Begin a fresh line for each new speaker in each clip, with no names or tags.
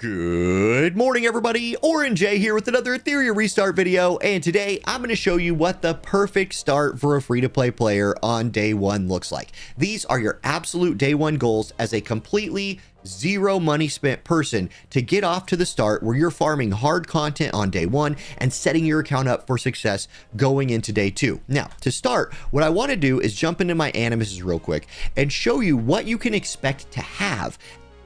Good morning, everybody. Orange J here with another Etheria restart video, and today I'm going to show you what the perfect start for a free-to-play player on day one looks like. These are your absolute day one goals as a completely zero money spent person to get off to the start where you're farming hard content on day one and setting your account up for success going into day two. Now, to start, what I want to do is jump into my animuses real quick and show you what you can expect to have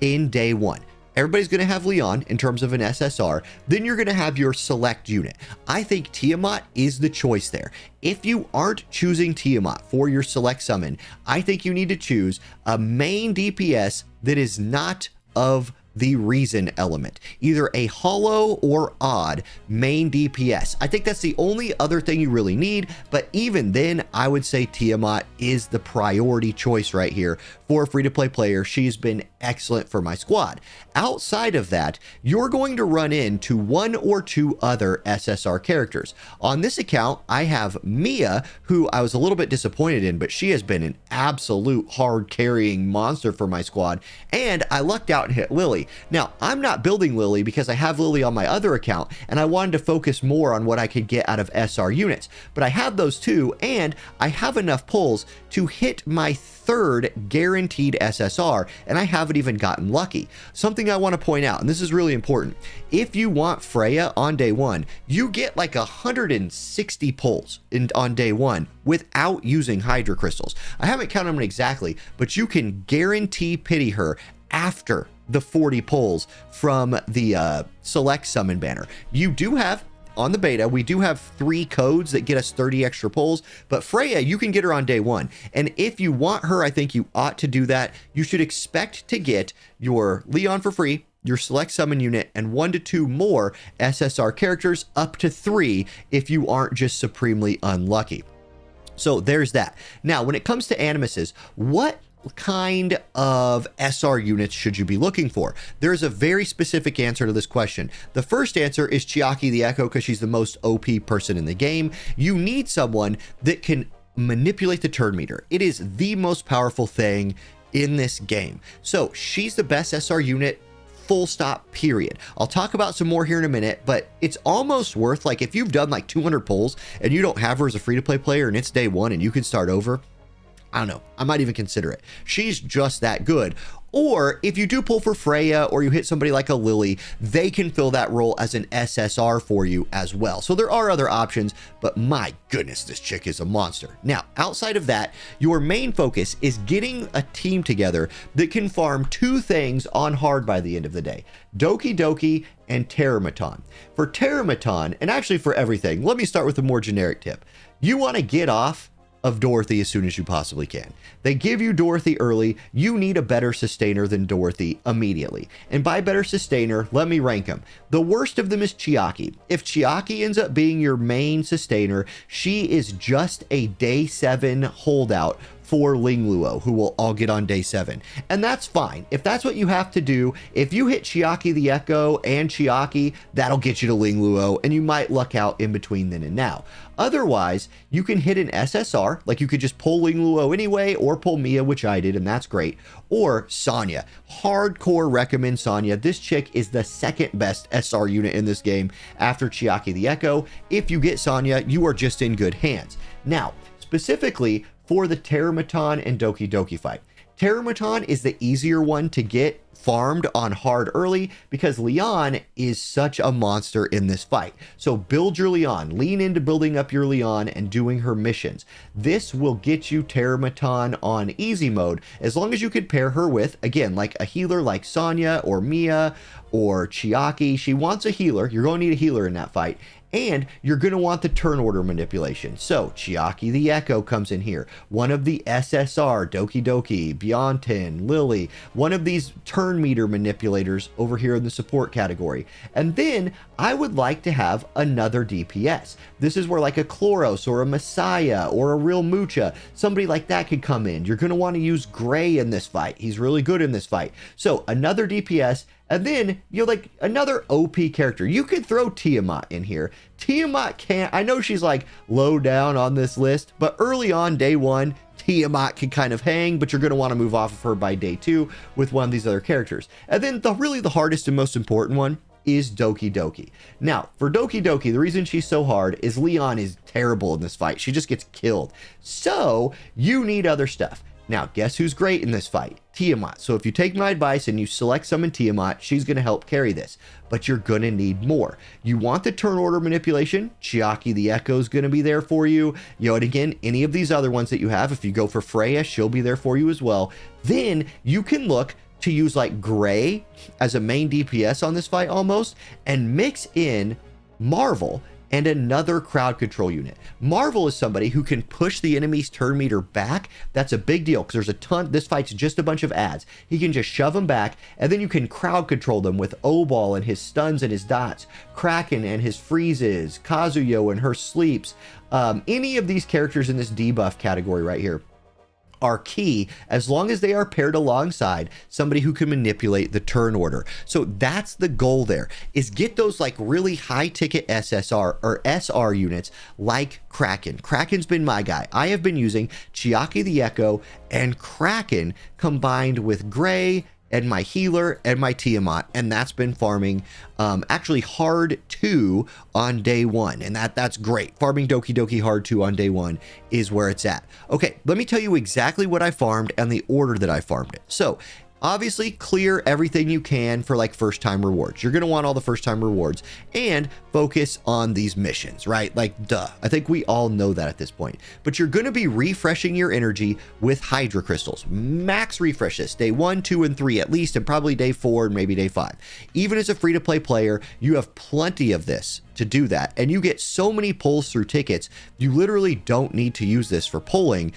in day one. Everybody's going to have Leon in terms of an SSR. Then you're going to have your select unit. I think Tiamat is the choice there. If you aren't choosing Tiamat for your select summon, I think you need to choose a main DPS that is not of the reason element, either a hollow or odd main DPS. I think that's the only other thing you really need, but even then I would say Tiamat is the priority choice right here for a free-to-play player. She's been excellent for my squad. Outside of that, you're going to run into one or two other SSR characters. On this account, I have Mia, who I was a little bit disappointed in, but she has been an absolute hard carrying monster for my squad, and I lucked out and hit Lily. Now, I'm not building Lily because I have Lily on my other account, and I wanted to focus more on what I could get out of SR units, but I have those two, and I have enough pulls to hit my third guaranteed SSR, and I haven't even gotten lucky. Something I want to point out, and this is really important, if you want Freya on day one, you get like 160 pulls on day one without using Hydra crystals. I haven't counted them exactly, but you can guarantee pity her after the 40 pulls from the select summon banner. You do have on the beta, we do have 3 codes that get us 30 extra pulls, but Freya, you can get her on day one. And if you want her, I think you ought to do that. You should expect to get your Leon for free, your select summon unit, and 1 to 2 more SSR characters, up to 3 if you aren't just supremely unlucky. So there's that. Now, when it comes to animuses, what kind of SR units should you be looking for? There's a very specific answer to this question. The first answer is Chiaki the Echo, because she's the most OP person in the game. You need someone that can manipulate the turn meter. It is the most powerful thing in this game. So she's the best SR unit, full stop, period. I'll talk about some more here in a minute, but it's almost worth, like, if you've done like 200 pulls and you don't have her as a free-to-play player and it's day one and you can start over, I don't know, I might even consider it. She's just that good. Or if you do pull for Freya or you hit somebody like a Lily, they can fill that role as an SSR for you as well. So there are other options, but my goodness, this chick is a monster. Now, outside of that, your main focus is getting a team together that can farm 2 things on hard by the end of the day: Doki Doki and Terramaton. For Terramaton, and actually for everything, let me start with a more generic tip. You want to get off of Dorothy as soon as you possibly can. They give you Dorothy early. You need a better sustainer than Dorothy immediately. And by better sustainer, let me rank them. The worst of them is Chiaki. If Chiaki ends up being your main sustainer, she is just a day 7 holdout for Lingluo, who will all get on day 7. And that's fine. If that's what you have to do, if you hit Chiaki the Echo and Chiaki, that'll get you to Lingluo, and you might luck out in between then and now. Otherwise, you can hit an SSR, like you could just pull Lingluo anyway, or pull Mia, which I did, and that's great. Or Sonya. Hardcore recommend Sonya. This chick is the second best SR unit in this game after Chiaki the Echo. If you get Sonya, you are just in good hands. Now, specifically for the Terramaton and Doki Doki fight. Terramaton is the easier one to get farmed on hard early because Leon is such a monster in this fight. So build your Leon, lean into building up your Leon and doing her missions. This will get you Terramaton on easy mode as long as you could pair her with, again, like a healer like Sonya or Mia or Chiaki. She wants a healer. You're going to need a healer in that fight. And you're going to want the turn order manipulation. So Chiaki the Echo comes in here. One of the SSR, Doki Doki, Beyontin, Lily, one of these turn meter manipulators over here in the support category. And then I would like to have another DPS. This is where like a Chloros or a Messiah or a real Mucha, somebody like that could come in. You're going to want to use Gray in this fight. He's really good in this fight. So another DPS. And then, you know, like another OP character. You could throw Tiamat in here. Tiamat can't, I know she's like low down on this list, but early on day one, Tiamat can kind of hang, but you're going to want to move off of her by day 2 with one of these other characters. And then really the hardest and most important one is Doki Doki. Now, for Doki Doki, the reason she's so hard is Leon is terrible in this fight. She just gets killed. So you need other stuff. Now, guess who's great in this fight? Tiamat. So if you take my advice and you select summon Tiamat, she's going to help carry this. But you're going to need more. You want the turn order manipulation. Chiaki the Echo is going to be there for you. And again, any of these other ones that you have, if you go for Freya, she'll be there for you as well. Then you can look to use like Gray as a main DPS on this fight almost, and mix in Marvel and another crowd control unit. Marvel is somebody who can push the enemy's turn meter back. That's a big deal because there's a ton. This fight's just a bunch of ads. He can just shove them back, and then you can crowd control them with Obal and his stuns and his dots, Kraken and his freezes, Kazuyo and her sleeps. Any of these characters in this debuff category right here are key as long as they are paired alongside somebody who can manipulate the turn order. So that's the goal there, is get those like really high ticket SSR or SR units like Kraken. Kraken's been my guy. I have been using Chiaki the Echo and Kraken combined with Gray and my healer and my Tiamat, and that's been farming actually hard 2 on day 1, and that's great. Farming Doki Doki hard 2 on day 1 is where it's at. Okay, let me tell you exactly what I farmed and the order that I farmed it. So obviously clear everything you can for like first time rewards. You're going to want all the first time rewards and focus on these missions, right? Like duh, I think we all know that at this point, but you're going to be refreshing your energy with Hydra crystals. Max refresh this day 1, 2, and 3 at least, and probably day 4 and maybe day 5. Even as a free to play player, you have plenty of this to do that, and you get so many pulls through tickets. You literally don't need to use this for pulling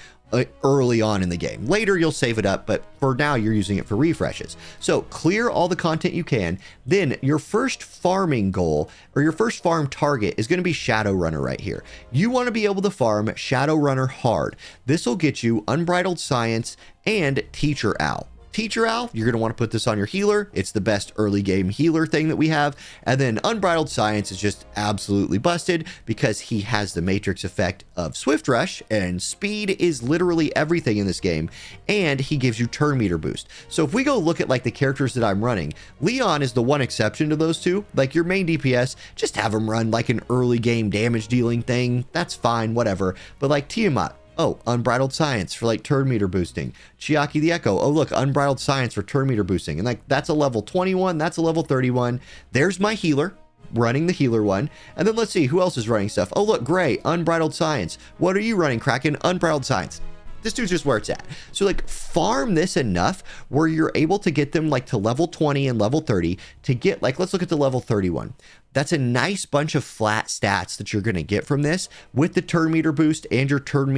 early on in the game. Later you'll save it up, but for now you're using it for refreshes. So clear all the content you can. Then your first farming goal or your first farm target is going to be Shadowrunner right here. You want to be able to farm Shadowrunner hard. This will get you Unbridled Science and Teacher Owl. Teacher Owl, you're going to want to put this on your healer. It's the best early game healer thing that we have. And then Unbridled Science is just absolutely busted because he has the matrix effect of Swift Rush, and speed is literally everything in this game. And he gives you turn meter boost. So if we go look at like the characters that I'm running, Leon is the one exception to those two. Like your main DPS, just have him run like an early game damage dealing thing. That's fine, whatever. But like Tiamat, oh, Unbridled Science for like turn meter boosting. Chiaki the Echo, oh look, Unbridled Science for turn meter boosting. And like that's a level 21, that's a level 31. There's my healer running the healer one. And then let's see who else is running stuff. Oh look, Gray, Unbridled Science. What are you running, Kraken? Unbridled Science. This dude's just where it's at. So like farm this enough where you're able to get them like to level 20 and level 30 to get like, let's look at the level 31. That's a nice bunch of flat stats that you're going to get from this with the turn meter boost and your turn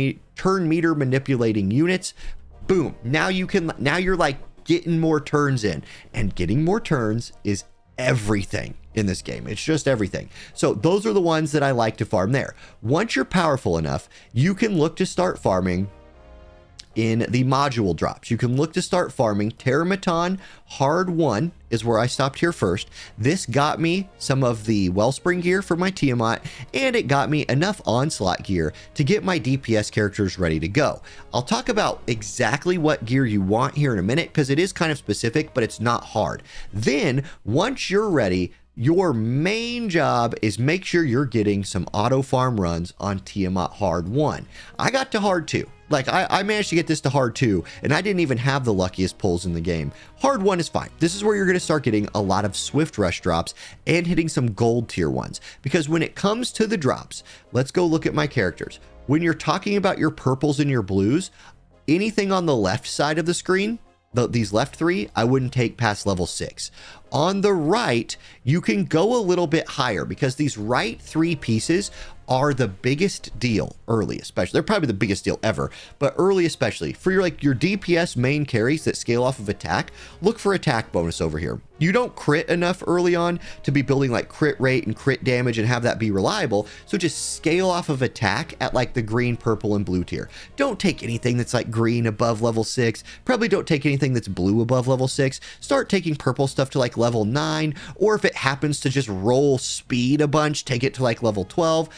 meter manipulating units. Boom. Now you're like getting more turns in, and getting more turns is everything in this game. It's just everything. So those are the ones that I like to farm there. Once you're powerful enough, you can look to start farming in the module drops. You can look to start farming Terramaton hard 1 is where I stopped here first. This got me some of the Wellspring gear for my Tiamat, and it got me enough Onslaught gear to get my DPS characters ready to go. I'll talk about exactly what gear you want here in a minute because it is kind of specific, but it's not hard. Then once you're ready, your main job is make sure you're getting some auto farm runs on Tiamat hard 1. I got to hard 2. Like I managed to get this to hard 2, and I didn't even have the luckiest pulls in the game. Hard 1 is fine. This is where you're going to start getting a lot of Swift Rush drops and hitting some gold tier ones. Because when it comes to the drops, let's go look at my characters. When you're talking about your purples and your blues, anything on the left side of the screen, these left 3, I wouldn't take past level 6. On the right, you can go a little bit higher because these right 3 pieces are the biggest deal early, especially. They're probably the biggest deal ever, but early especially. For your DPS main carries that scale off of attack, look for attack bonus over here. You don't crit enough early on to be building like crit rate and crit damage and have that be reliable, so just scale off of attack at like the green, purple, and blue tier. Don't take anything that's like green above level 6. Probably don't take anything that's blue above level 6. Start taking purple stuff to like level 9, or if it happens to just roll speed a bunch, take it to like level 12.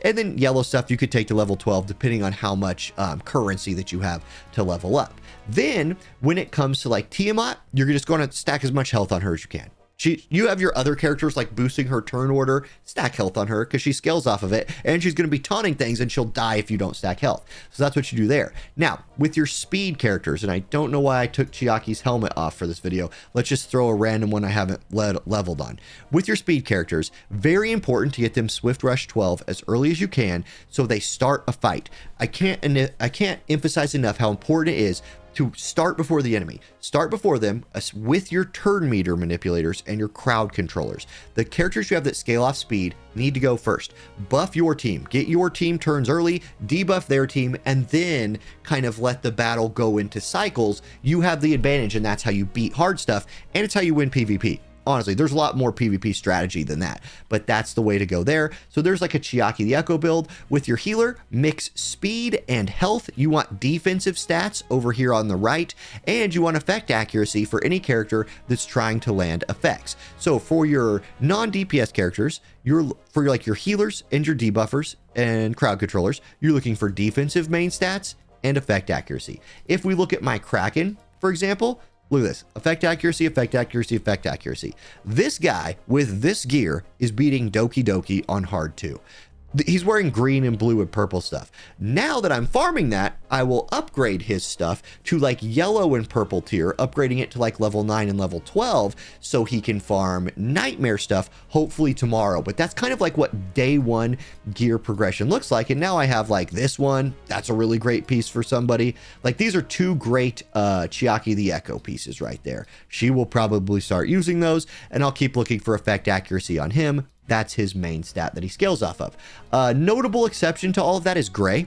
And then yellow stuff you could take to level 12 depending on how much currency that you have to level up. Then when it comes to like Tiamat, you're just going to stack as much health on her as you can. You have your other characters like boosting her turn order, stack health on her because she scales off of it, and she's going to be taunting things and she'll die if you don't stack health. So that's what you do there. Now, with your speed characters, and I don't know why I took Chiaki's helmet off for this video. Let's just throw a random one I haven't leveled on. With your speed characters, very important to get them Swift Rush 12 as early as you can so they start a fight. I can't emphasize enough how important it is to start before the enemy. Start before them with your turn meter manipulators and your crowd controllers. The characters you have that scale off speed need to go first. Buff your team. Get your team turns early, debuff their team, and then kind of let the battle go into cycles. You have the advantage, and that's how you beat hard stuff, and it's how you win PvP. Honestly, there's a lot more PvP strategy than that, but that's the way to go there. So there's like a Chiaki the Echo build. With your healer, mix speed and health. You want defensive stats over here on the right, and you want effect accuracy for any character that's trying to land effects. So for your non-DPS characters, for your healers and your debuffers and crowd controllers, you're looking for defensive main stats and effect accuracy. If we look at my Kraken, for example, look at this. Effect accuracy, effect accuracy, effect accuracy. This guy with this gear is beating Doki Doki on hard 2. He's wearing green and blue and purple stuff. Now that I'm farming that, I will upgrade his stuff to like yellow and purple tier, upgrading it to like level 9 and level 12 so he can farm nightmare stuff hopefully tomorrow. But that's kind of like what day 1 gear progression looks like. And now I have like this one. That's a really great piece for somebody. Like these are 2 great Chiaki the Echo pieces right there. She will probably start using those, and I'll keep looking for effect accuracy on him. That's his main stat that he scales off of. Notable exception to all of that is Gray.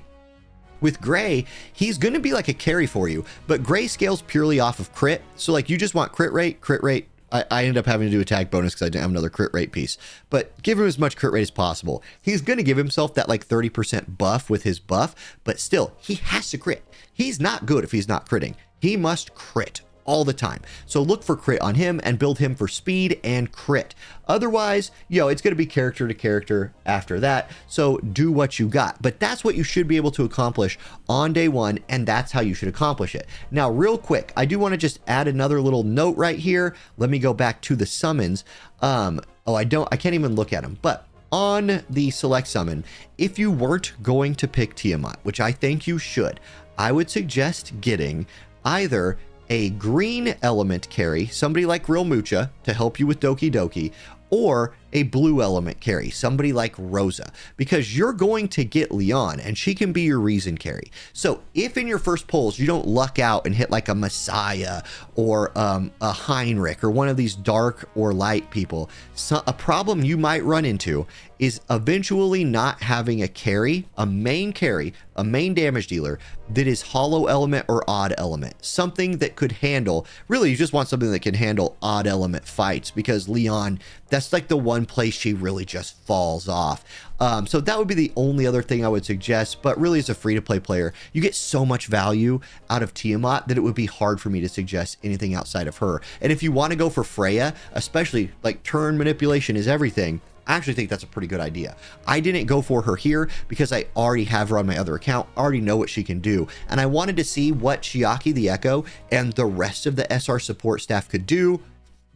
With Gray, he's going to be like a carry for you, but Gray scales purely off of crit. So like you just want crit rate, crit rate. I ended up having to do attack bonus because I didn't have another crit rate piece, but give him as much crit rate as possible. He's going to give himself that like 30% buff with his buff, but still he has to crit. He's not good if he's not critting. He must crit all the time. So look for crit on him and build him for speed and crit. Otherwise, it's going to be character to character after that. So do what you got. But that's what you should be able to accomplish on day 1, and that's how you should accomplish it. Now, real quick, I do want to just add another little note right here. Let me go back to the summons. I can't even look at them, but on the select summon, if you weren't going to pick Tiamat, which I think you should, I would suggest getting either a green element carry, somebody like Real Mucha to help you with Doki Doki, or a blue element carry, somebody like Rosa, because you're going to get Leon and she can be your reason carry. So if in your first pulls you don't luck out and hit like a Messiah or a Heinrich or one of these dark or light people, a problem you might run into is eventually not having a main damage dealer that is hollow element or odd element, something that could handle, really you just want something that can handle odd element fights, because Leon, that's like the one place she really just falls off. So that would be the only other thing I would suggest, but really as a free-to-play player, you get so much value out of Tiamat that it would be hard for me to suggest anything outside of her. And if you want to go for Freya, especially like turn manipulation is everything, I actually think that's a pretty good idea. I didn't go for her here because I already have her on my other account, already know what she can do, and I wanted to see what Chiaki the Echo and the rest of the SR support staff could do.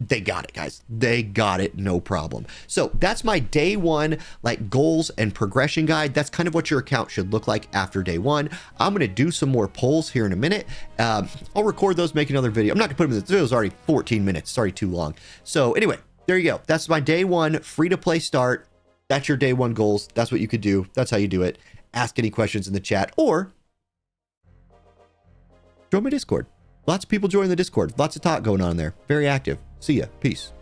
They got it, guys. They got it, no problem. So that's my day 1 like goals and progression guide. That's kind of what your account should look like after day 1. I'm going to do some more polls here in a minute. I'll record those, make another video. I'm not going to put them in the video. It's already 14 minutes. It's already too long. So anyway, there you go. That's my day 1 free-to-play start. That's your day 1 goals. That's what you could do. That's how you do it. Ask any questions in the chat or join my Discord. Lots of people join the Discord. Lots of talk going on there. Very active. See ya. Peace.